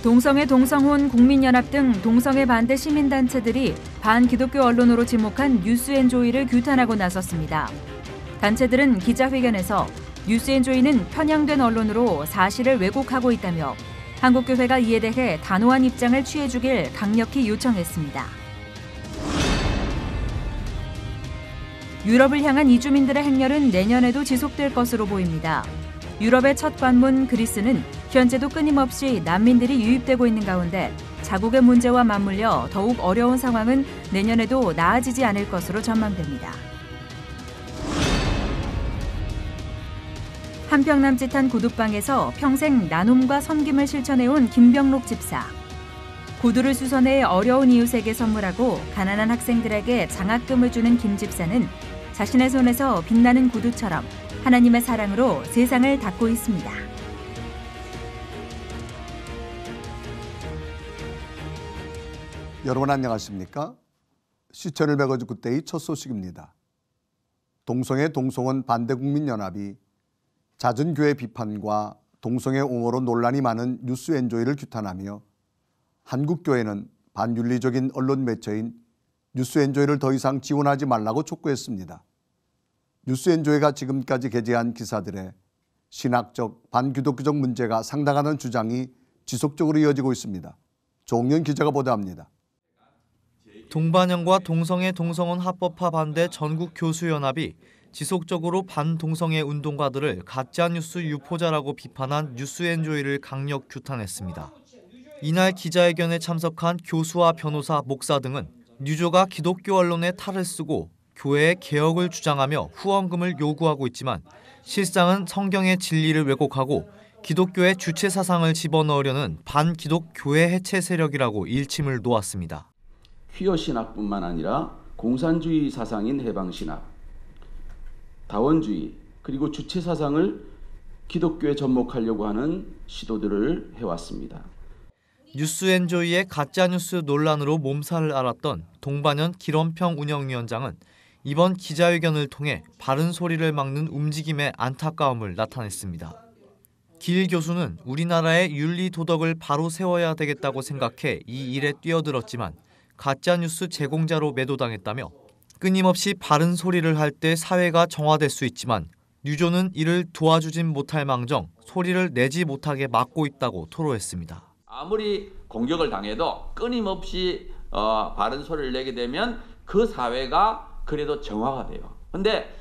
동성애 동성혼 국민연합 등 동성애 반대 시민단체들이 반기독교 언론으로 지목한 뉴스앤조이를 규탄하고 나섰습니다. 단체들은 기자회견에서 뉴스앤조이는 편향된 언론으로 사실을 왜곡하고 있다며 한국교회가 이에 대해 단호한 입장을 취해주길 강력히 요청했습니다. 유럽을 향한 이주민들의 행렬은 내년에도 지속될 것으로 보입니다. 유럽의 첫 관문 그리스는 현재도 끊임없이 난민들이 유입되고 있는 가운데 자국의 문제와 맞물려 더욱 어려운 상황은 내년에도 나아지지 않을 것으로 전망됩니다. 한평 남짓한 구두방에서 평생 나눔과 섬김을 실천해온 김병록 집사. 구두를 수선해 어려운 이웃에게 선물하고 가난한 학생들에게 장학금을 주는 김 집사는 자신의 손에서 빛나는 구두처럼 하나님의 사랑으로 세상을 닦고 있습니다. 여러분 안녕하십니까? 시천을 백어주 그때의 첫 소식입니다. 동성애 동성혼 반대국민연합이 잦은 교회 비판과 동성애 옹호로 논란이 많은 뉴스앤조이를 규탄하며 한국교회는 반윤리적인 언론 매체인 뉴스앤조이를 더 이상 지원하지 말라고 촉구했습니다. 뉴스앤조이가 지금까지 게재한 기사들에 신학적, 반기독교적 문제가 상당하다는 주장이 지속적으로 이어지고 있습니다. 조홍연 기자가 보도합니다. 동반형과 동성애 동성혼 합법화 반대 전국교수연합이 지속적으로 반동성애 운동가들을 가짜뉴스 유포자라고 비판한 뉴스앤조이를 강력 규탄했습니다. 이날 기자회견에 참석한 교수와 변호사, 목사 등은 뉴조가 기독교 언론에 탈을 쓰고 교회의 개혁을 주장하며 후원금을 요구하고 있지만 실상은 성경의 진리를 왜곡하고 기독교의 주체 사상을 집어넣으려는 반기독 교회 해체 세력이라고 일침을 놓았습니다. 퀴어 신학뿐만 아니라 공산주의 사상인 해방신학, 다원주의 그리고 주체 사상을 기독교에 접목하려고 하는 시도들을 해왔습니다. 뉴스앤조이의 가짜뉴스 논란으로 몸살을 앓았던 동반연 길원평 운영위원장은 이번 기자회견을 통해 바른 소리를 막는 움직임에 안타까움을 나타냈습니다. 길 교수는 우리나라의 윤리 도덕을 바로 세워야 되겠다고 생각해 이 일에 뛰어들었지만 가짜뉴스 제공자로 매도당했다며 끊임없이 바른 소리를 할 때 사회가 정화될 수 있지만 뉴조는 이를 도와주진 못할 망정 소리를 내지 못하게 막고 있다고 토로했습니다. 아무리 공격을 당해도 끊임없이 바른 소리를 내게 되면 그 사회가 그래도 정화가 돼요. 근데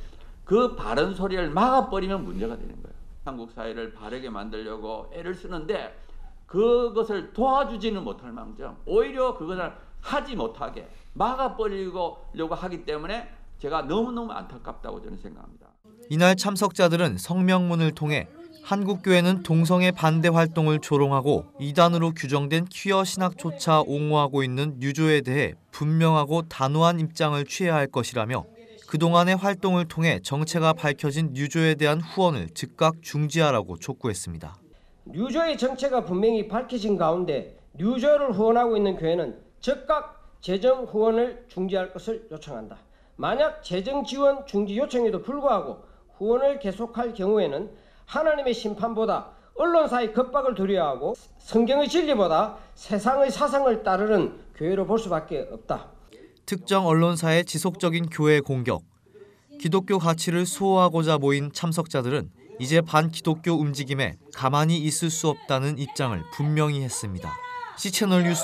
그 바른 소리를 막아버리면 문제가 되는 거예요. 한국 사회를 바르게 만들려고 애를 쓰는데 그것을 도와주지는 못할 망정 오히려 그것을 하지 못하게 막아버리려고 하기 때문에 제가 너무너무 안타깝다고 저는 생각합니다. 이날 참석자들은 성명문을 통해 한국교회는 동성애 반대 활동을 조롱하고 이단으로 규정된 퀴어 신학조차 옹호하고 있는 뉴조에 대해 분명하고 단호한 입장을 취해야 할 것이라며 그동안의 활동을 통해 정체가 밝혀진 뉴조에 대한 후원을 즉각 중지하라고 촉구했습니다. 뉴조의 정체가 분명히 밝혀진 가운데 뉴조를 후원하고 있는 교회는 즉각 재정 후원을 중지할 것을 요청한다. 만약 재정 지원 중지 요청에도 불구하고 후원을 계속할 경우에는 하나님의 심판보다 언론사의 겁박을 두려워하고 성경의 진리보다 세상의 사상을 따르는 교회로 볼 수밖에 없다. 특정 언론사의 지속적인 교회 공격, 기독교 가치를 수호하고자 모인 참석자들은 이제 반기독교 움직임에 가만히 있을 수 없다는 입장을 분명히 했습니다. C채널 뉴스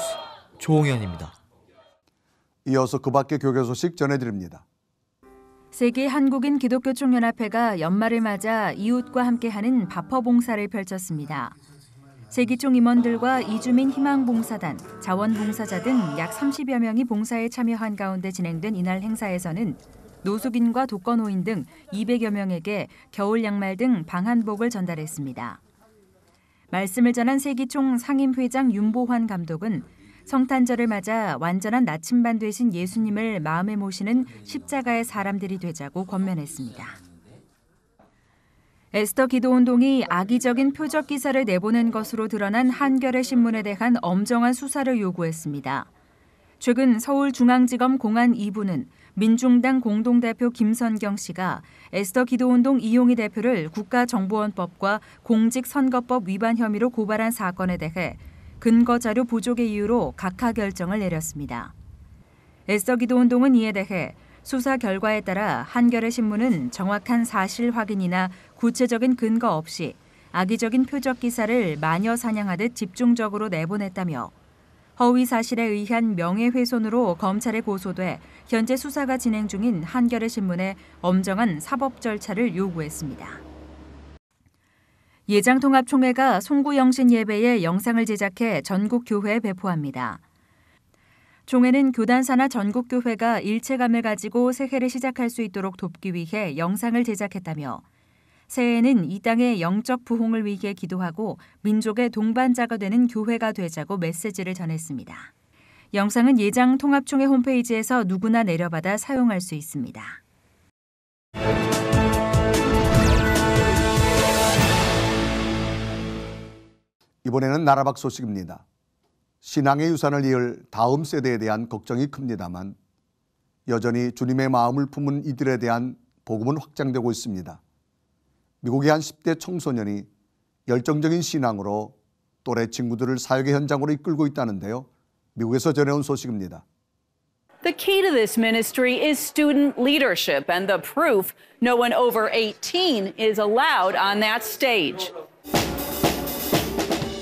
조홍현입니다. 이어서 그 밖의 교계 소식 전해드립니다. 세계 한국인 기독교 총연합회가 연말을 맞아 이웃과 함께하는 바퍼 봉사를 펼쳤습니다. 세기총 임원들과 이주민 희망봉사단, 자원봉사자 등 약 30여 명이 봉사에 참여한 가운데 진행된 이날 행사에서는 노숙인과 독거노인 등 200여 명에게 겨울 양말 등 방한복을 전달했습니다. 말씀을 전한 세기총 상임회장 윤보환 감독은 성탄절을 맞아 완전한 나침반 되신 예수님을 마음에 모시는 십자가의 사람들이 되자고 권면했습니다. 에스더 기도운동이 악의적인 표적 기사를 내보낸 것으로 드러난 한겨레 신문에 대한 엄정한 수사를 요구했습니다. 최근 서울중앙지검 공안 2부는 민중당 공동대표 김선경 씨가 에스더 기도운동 이용희 대표를 국가정보원법과 공직선거법 위반 혐의로 고발한 사건에 대해 근거 자료 부족의 이유로 각하 결정을 내렸습니다. 애써기도운동은 이에 대해 수사 결과에 따라 한겨레 신문은 정확한 사실 확인이나 구체적인 근거 없이 악의적인 표적 기사를 마녀 사냥하듯 집중적으로 내보냈다며 허위 사실에 의한 명예훼손으로 검찰에 고소돼 현재 수사가 진행 중인 한겨레 신문에 엄정한 사법 절차를 요구했습니다. 예장통합총회가 송구영신 예배의 영상을 제작해 전국 교회에 배포합니다. 총회는 교단사나 전국교회가 일체감을 가지고 새해를 시작할 수 있도록 돕기 위해 영상을 제작했다며 새해에는 이 땅의 영적 부흥을 위해 기도하고 민족의 동반자가 되는 교회가 되자고 메시지를 전했습니다. 영상은 예장통합총회 홈페이지에서 누구나 내려받아 사용할 수 있습니다. 이번에는 나라 밖 소식입니다. 신앙의 유산을 이을 다음 세대에 대한 걱정이 큽니다만 여전히 주님의 마음을 품은 이들에 대한 복음은 확장되고 있습니다. 미국의 한 10대 청소년이 열정적인 신앙으로 또래 친구들을 사역의 현장으로 이끌고 있다는데요. 미국에서 전해온 소식입니다. The key to this ministry is student leadership, and the proof no one over 18 is allowed on that stage.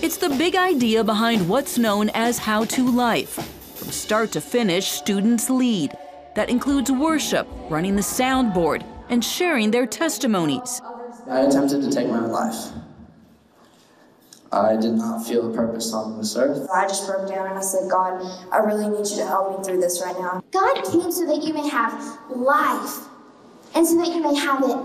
It's the big idea behind what's known as How to Life. From start to finish, students lead. That includes worship, running the soundboard, and sharing their testimonies. I attempted to take my own life. I did not feel a purpose on this earth. I just broke down and I said, God, I really need you to help me through this right now. God came so that you may have life and so that you may have it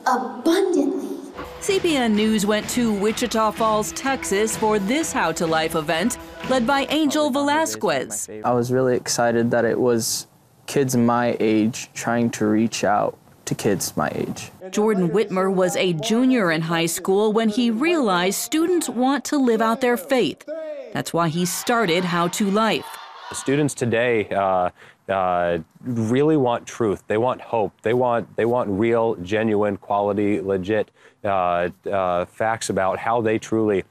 abundantly. CBN News went to Wichita Falls, Texas for this How to Life event led by Angel Velasquez. I was really excited that it was kids my age trying to reach out to kids my age. Jordan Whitmer was a junior in high school when he realized students want to live out their faith. That's why he started How to Life. Students today really want truth. They want hope. They want real, genuine, quality, legit facts about how they truly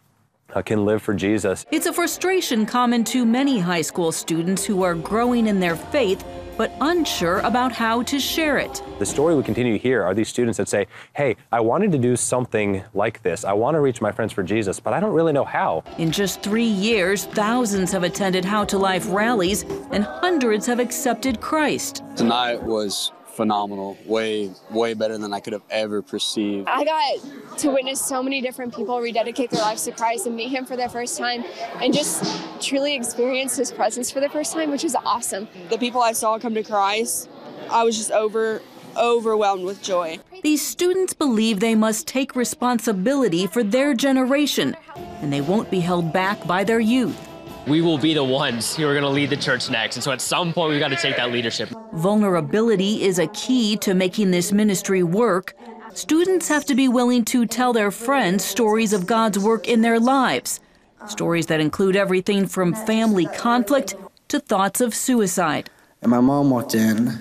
can live for Jesus. It's a frustration common to many high school students who are growing in their faith but unsure about how to share it. The story we continue to hear are these students that say, hey, I wanted to do something like this. I want to reach my friends for Jesus, but I don't really know how. In just 3 years, thousands have attended How to Life rallies and hundreds have accepted Christ. Tonight was phenomenal, way better than I could have ever perceived. I got to witness so many different people rededicate their lives to Christ and meet him for the first time and just truly experience his presence for the first time, which is awesome. The people I saw come to Christ, I was just overwhelmed with joy. These students believe they must take responsibility for their generation and they won't be held back by their youth. We will be the ones who are going to lead the church next. And so at some point, we've got to take that leadership. Vulnerability is a key to making this ministry work. Students have to be willing to tell their friends stories of God's work in their lives. Stories that include everything from family conflict to thoughts of suicide. And my mom walked in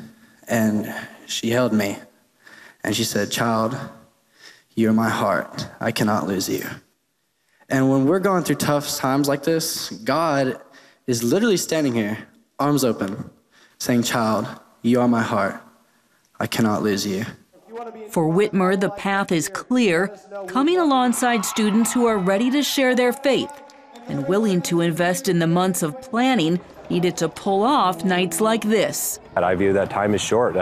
and she held me and she said, "Child, you're my heart. I cannot lose you." And when we're going through tough times like this, God is literally standing here, arms open, saying, "Child, you are my heart. I cannot lose you." For Whitmer, the path is clear, coming alongside students who are ready to share their faith and willing to invest in the months of planning needed to pull off nights like this. I view that time is short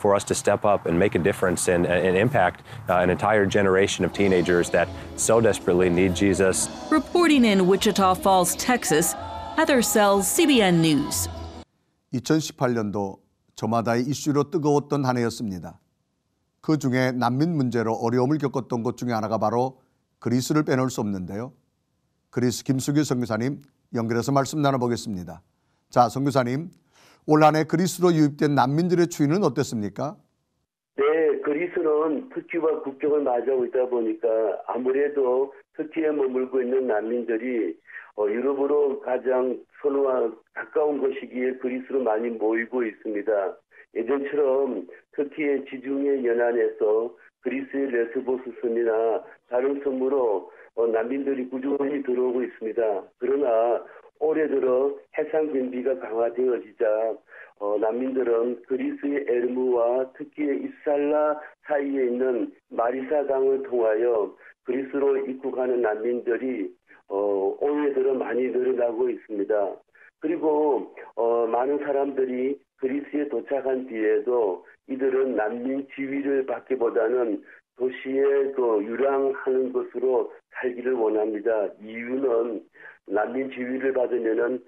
for us to step up and make a difference and impact an entire generation of teenagers that so desperately need Jesus. Reporting in Wichita Falls, Texas, Heather Sells, CBN News. 2018년도 저마다의 이슈로 뜨거웠던 한 해였습니다. 그 중에 난민 문제로 어려움을 겪었던 것 중에 하나가 바로 그리스를 빼놓을 수 없는데요. 그리스 김수규 선교사님 연결해서 말씀 나눠보겠습니다. 자, 선교사님, 올 한 해 그리스로 유입된 난민들의 추이는 어땠습니까? 네, 그리스는 터키와 국경을 맞이하고 있다 보니까 아무래도 터키에 머물고 있는 난민들이 유럽으로 가장 선호와 가까운 것이기에 그리스로 많이 모이고 있습니다. 예전처럼 터키의 지중해 연안에서 그리스의 레스보스 섬이나 다른 섬으로 난민들이 꾸준히 들어오고 있습니다. 그러나 올해 들어 해상 경비가 강화되어지자 난민들은 그리스의 에르무와 터키의 이살라 사이에 있는 마리사 강을 통하여 그리스로 입국하는 난민들이 올해 들어 많이 늘어나고 있습니다. 그리고 많은 사람들이 그리스에 도착한 뒤에도 이들은 난민 지위를 받기보다는 도시에 유랑하는 것으로 살기를 원합니다. 이유는 난민 지위를 받으면은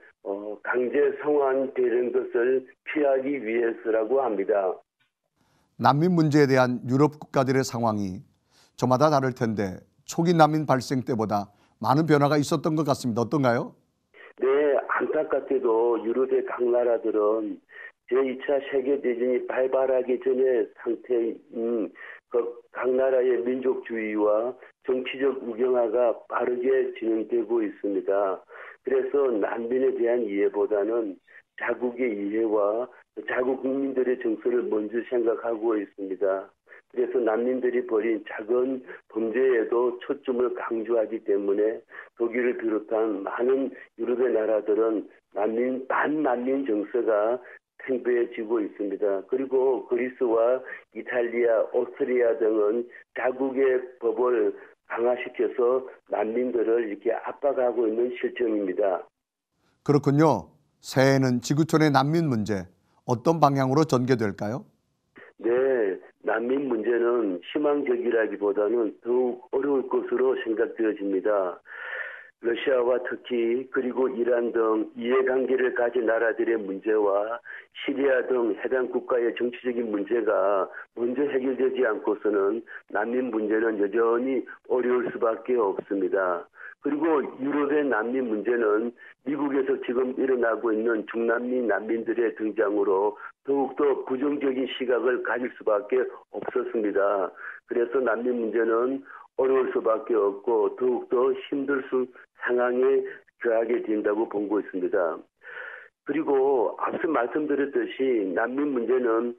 강제 성환되는 것을 피하기 위해서라고 합니다. 난민 문제에 대한 유럽 국가들의 상황이 저마다 다를 텐데 초기 난민 발생 때보다 많은 변화가 있었던 것 같습니다. 어떤가요? 네, 안타깝게도 유럽의 각 나라들은 제2차 세계대전이 발발하기 전의 상태인 각 나라의 민족주의와 정치적 우경화가 빠르게 진행되고 있습니다. 그래서 난민에 대한 이해보다는 자국의 이해와 자국 국민들의 정서를 먼저 생각하고 있습니다. 그래서 난민들이 벌인 작은 범죄에도 초점을 강조하기 때문에 독일을 비롯한 많은 유럽의 나라들은 반난민 정서가 팽배해지고 있습니다. 그리고 그리스와 이탈리아, 오스트리아 등은 자국의 법을 강화시켜서 난민들을 이렇게 압박하고 있는 실정입니다. 그렇군요. 새해에는 지구촌의 난민 문제 어떤 방향으로 전개될까요? 네, 난민 문제는 희망적이라기보다는 더욱 어려울 것으로 생각되어집니다. 러시아와 터키 그리고 이란 등 이해관계를 가진 나라들의 문제와 시리아 등 해당 국가의 정치적인 문제가 먼저 해결되지 않고서는 난민 문제는 여전히 어려울 수밖에 없습니다. 그리고 유럽의 난민 문제는 미국에서 지금 일어나고 있는 중남미 난민들의 등장으로 더욱더 부정적인 시각을 가질 수밖에 없었습니다. 그래서 난민 문제는 어려울 수밖에 없고 더욱더 힘들 상황에 처하게 된다고 보고 있습니다. 그리고 앞서 말씀드렸듯이 난민 문제는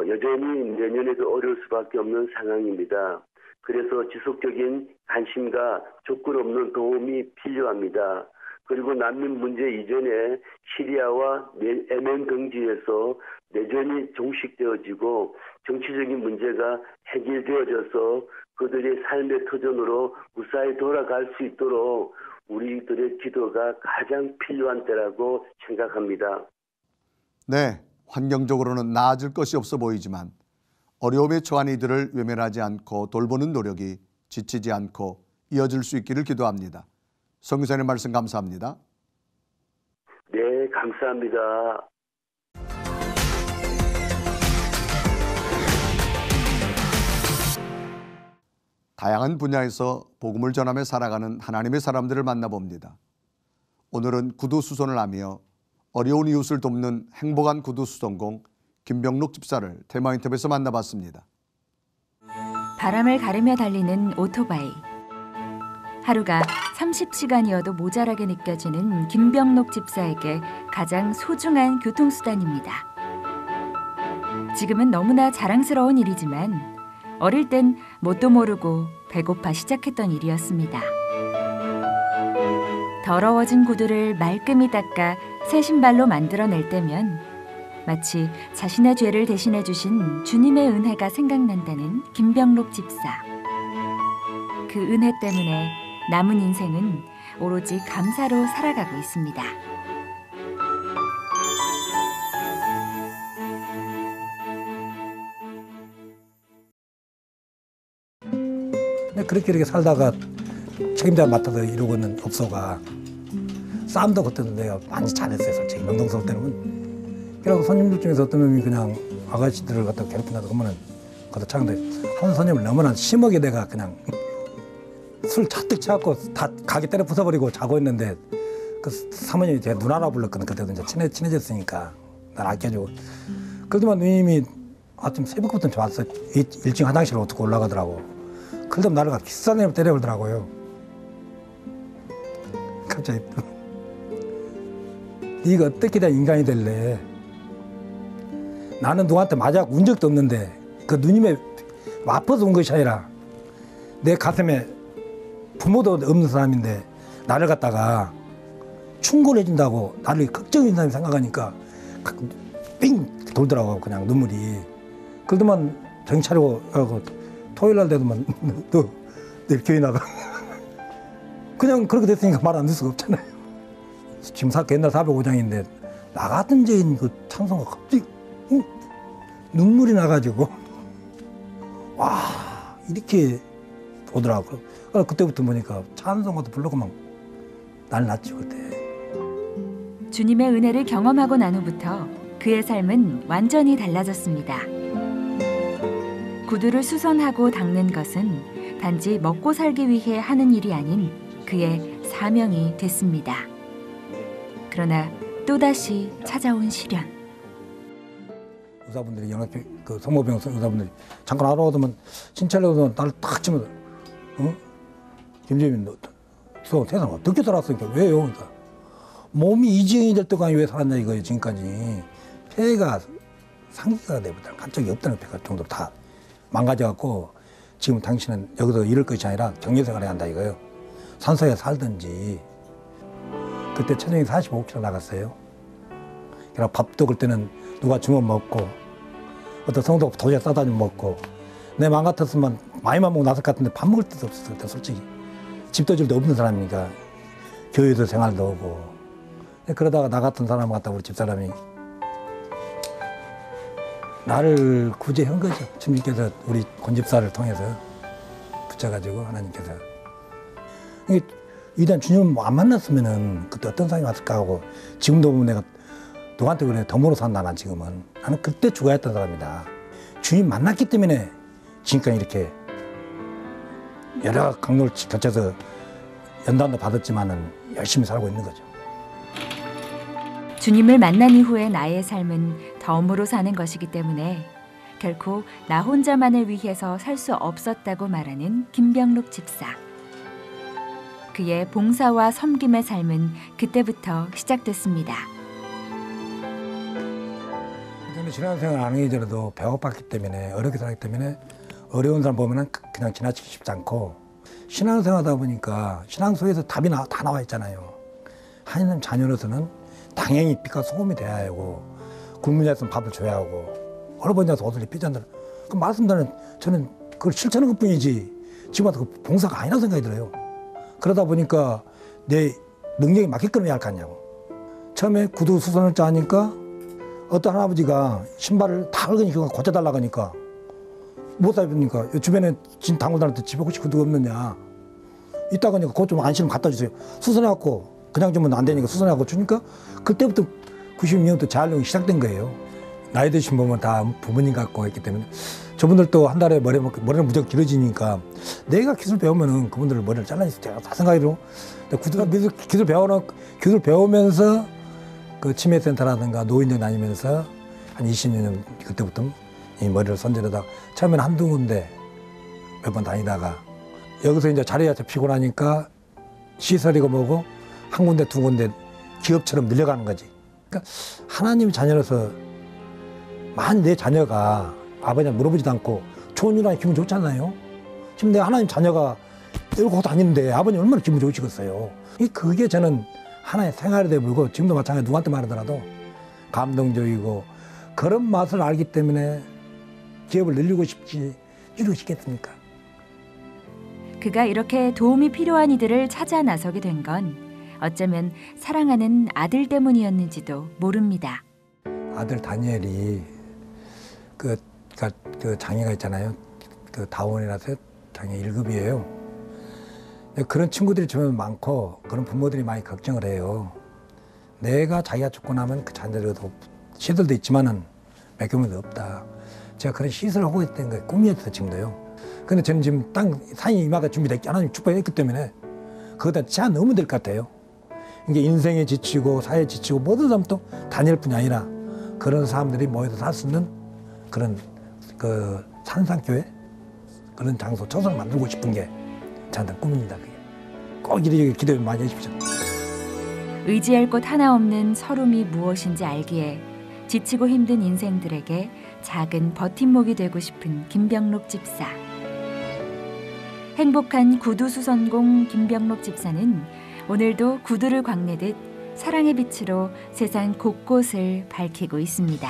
여전히 내년에도 어려울 수밖에 없는 상황입니다. 그래서 지속적인 관심과 조건 없는 도움이 필요합니다. 그리고 난민 문제 이전에 시리아와 예멘 등지에서 내전이 종식되어지고 정치적인 문제가 해결되어져서 그들의 삶의 터전으로 무사히 돌아갈 수 있도록 우리들의 기도가 가장 필요한 때라고 생각합니다. 네, 환경적으로는 나아질 것이 없어 보이지만 어려움에 처한 이들을 외면하지 않고 돌보는 노력이 지치지 않고 이어질 수 있기를 기도합니다. 성교사님 말씀 감사합니다. 네, 감사합니다. 다양한 분야에서 복음을 전하며 살아가는 하나님의 사람들을 만나봅니다. 오늘은 구두수선을 하며 어려운 이웃을 돕는 행복한 구두수선공 김병록 집사를 테마 인터뷰에서 만나봤습니다. 바람을 가르며 달리는 오토바이. 하루가 30시간이어도 모자라게 느껴지는 김병록 집사에게 가장 소중한 교통수단입니다. 지금은 너무나 자랑스러운 일이지만 어릴 땐 뭣도 모르고 배고파 시작했던 일이었습니다. 더러워진 구두를 말끔히 닦아 새 신발로 만들어낼 때면 마치 자신의 죄를 대신해 주신 주님의 은혜가 생각난다는 김병록 집사. 그 은혜 때문에 남은 인생은 오로지 감사로 살아가고 있습니다. 그렇게 이렇게 살다가 책임자 맡아서 이러고는 없어가 싸움도 그때도 내가 많이 잘했어요. 솔직히 명동서울 때는. 그래서 손님들 중에서 어떤 놈이 그냥 아가씨들을 갖다 괴롭힌다고 그러면은 거기다 차는데 한 손님을 너무나 심하게 내가 그냥 술 잔뜩 취갖고 다 가게 때려 부숴버리고 자고 있는데 그 사모님이 제 누나라고 불렀거든. 그때도 이제 친해졌으니까 날 아껴주고. 그러더만 누님이 아침 새벽부터 좋았어. 1층 화장실로 어떻게 올라가더라고. 그러다 나를 비싼 애로 때려버리더라고요. 갑자기 네가 어떻게 다 인간이 될래? 나는 누구한테 맞아 운 적도 없는데 그 누님의 아파서 온 것이 아니라 내 가슴에 부모도 없는 사람인데 나를 갖다가 충고해준다고 나를 걱정해준 사람이 생각하니까 삥 돌더라고 그냥 눈물이. 그러더만 정신 차리고 토요일 날 되더만 너 내일 교회 나가. 그냥 그렇게 됐으니까 말 안 들 수가 없잖아요. 지금 옛날 405장인데 나 같은 죄인 그 찬송가 갑자기 눈물이 나가지고 와 이렇게 오더라고. 그때부터 보니까 찬송가도 부르고 막 난리 났죠 그때. 주님의 은혜를 경험하고 난 후부터 그의 삶은 완전히 달라졌습니다. 구두를 수선하고 닦는 것은 단지 먹고 살기 위해 하는 일이 아닌 그의 사명이 됐습니다. 그러나 또다시 찾아온 시련. 의사분들이 그 성모병 의사분들이 잠깐 알아오더만 신찰려서 나를 딱 치면 김재민 너 세상 어떻게 살았으니까 왜요? 그러니까 몸이 이지영이 될 때까지 왜 살았냐 이거예요. 지금까지 폐가 상기가 되거든. 간 적이 없다는 폐가 정도로 다 망가져갖고 지금 당신은 여기서 이럴 것이 아니라 격려생활을 한다 이거예요. 산소에 살든지. 그때 체중이 45kg 나갔어요. 그래서 밥도 그때는 누가 주면 먹고 어떤 성도 도시락 싸다 주면 먹고 내 맘 같았으면 많이만 먹고 났을 것 같은데 밥 먹을 데도 없었을 때 솔직히. 집도 줄 데 없는 사람이니까 교회도 생활도 오고 그러다가 나 같은 사람 같다 우리 집사람이 나를 구제한 거죠. 주님께서 우리 권집사를 통해서 붙여가지고 하나님께서 일단 주님 안 만났으면은 그때 어떤 상황이 왔을까 하고 지금도 보면 내가 누구한테 그래 덤으로 산다 난 지금은 나는 그때 죽어야 했던 사람이다. 주님 만났기 때문에 지금까지 이렇게 여러 강로를 거쳐서 연단도 받았지만은 열심히 살고 있는 거죠. 주님을 만난 이후의 나의 삶은 덤으로 사는 것이기 때문에 결코 나 혼자만을 위해서 살 수 없었다고 말하는 김병록 집사. 그의 봉사와 섬김의 삶은 그때부터 시작됐습니다. 저는 신앙생활 안 하기 전에도 배고팠기 때문에 어렵게 살았기 때문에 어려운 사람 보면은 그냥 지나치기 쉽지 않고 신앙생활하다 보니까 신앙 속에서 답이 다 나와 있잖아요. 하나님 자녀로서는 당연히 빛과 소금이 돼야 하고 굶은 자에서는 밥을 줘야 하고 어려운 자에서 옷을 입히지 않는 그 말씀들은 저는 그걸 실천하는 것뿐이지 지금 와서 그 봉사가 아니라고 생각이 들어요. 그러다 보니까 내 능력이 맞게끔 해야 할 거 아니냐고. 처음에 구두 수선을 짜니까 어떤 할아버지가 신발을 다 긁으니까 고쳐달라고 하니까 못 사입으니까 주변에 진 당구단한테 집에 혹시 구두가 없느냐 이따가 하니까 그것 좀 안 싫으면 갖다 주세요. 수선해갖고 그냥 주면 안 되니까 수선해갖고 주니까 그때부터 96년부터 재활용이 시작된 거예요. 나이 드신 분은 다 부모님 갖고 했기 때문에 저분들도 한 달에 머리가 무척 길어지니까 내가 기술 배우면은 그분들 머리를 잘라내서 제가 다 생각해도 기술 배우면서 그 치매센터라든가 노인정 다니면서 한 20년 그때부터 이 머리를 손질하다가 처음에는 한두 군데 몇 번 다니다가 여기서 이제 자리가 잡히고 나니까 시설이고 뭐고 한 군데 두 군데 기업처럼 늘려가는 거지. 그러니까 하나님 자녀로서 만 내 자녀가 아버지한테 물어보지도 않고 좋은 일 하니 기분 좋잖아요. 지금 내가 하나님 자녀가 이러고 다니는데 아버님 얼마나 기분 좋으시겠어요. 그게 저는 하나의 생활이 되어버리고 지금도 마찬가지로 누구한테 말하더라도 감동적이고 그런 맛을 알기 때문에 기업을 늘리고 싶지 이루고 싶겠습니까? 그가 이렇게 도움이 필요한 이들을 찾아 나서게 된 건 어쩌면 사랑하는 아들 때문이었는지도 모릅니다. 아들 다니엘이 그 장애가 있잖아요. 그 다운이라서 장애 1급이에요. 그런 친구들이 주변에 많고 그런 부모들이 많이 걱정을 해요. 내가 자기가 죽고 나면 그 자녀들도 시설도 있지만은 몇 개월도 없다. 제가 그런 시설을 하고 있던 게 꿈이었어요, 지금도요. 근데 저는 지금 땅 산이 이마가 준비됐기 하나님 축복했기 때문에 그거다 제한 넣으면 될 것 같아요. 이게 인생에 지치고 사회에 지치고 모든 사람도 다닐 뿐이 아니라 그런 사람들이 모여서 살 수 있는 그런 그 산상교회 그런 장소 초소를 만들고 싶은 게 저한테 꿈입니다. 그게. 꼭 이렇게 기도 많이 해주십시오. 의지할 곳 하나 없는 서름이 무엇인지 알기에 지치고 힘든 인생들에게 작은 버팀목이 되고 싶은 김병록 집사. 행복한 구두 수선공 김병록 집사는 오늘도 구두를 광내듯 사랑의 빛으로 세상 곳곳을 밝히고 있습니다.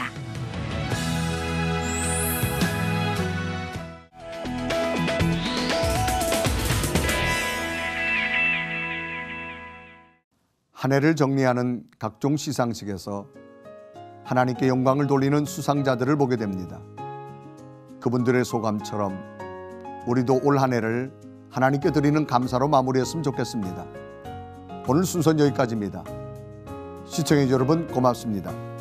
한 해를 정리하는 각종 시상식에서 하나님께 영광을 돌리는 수상자들을 보게 됩니다. 그분들의 소감처럼 우리도 올 한 해를 하나님께 드리는 감사로 마무리했으면 좋겠습니다. 오늘 순서는 여기까지입니다. 시청해주신 여러분 고맙습니다.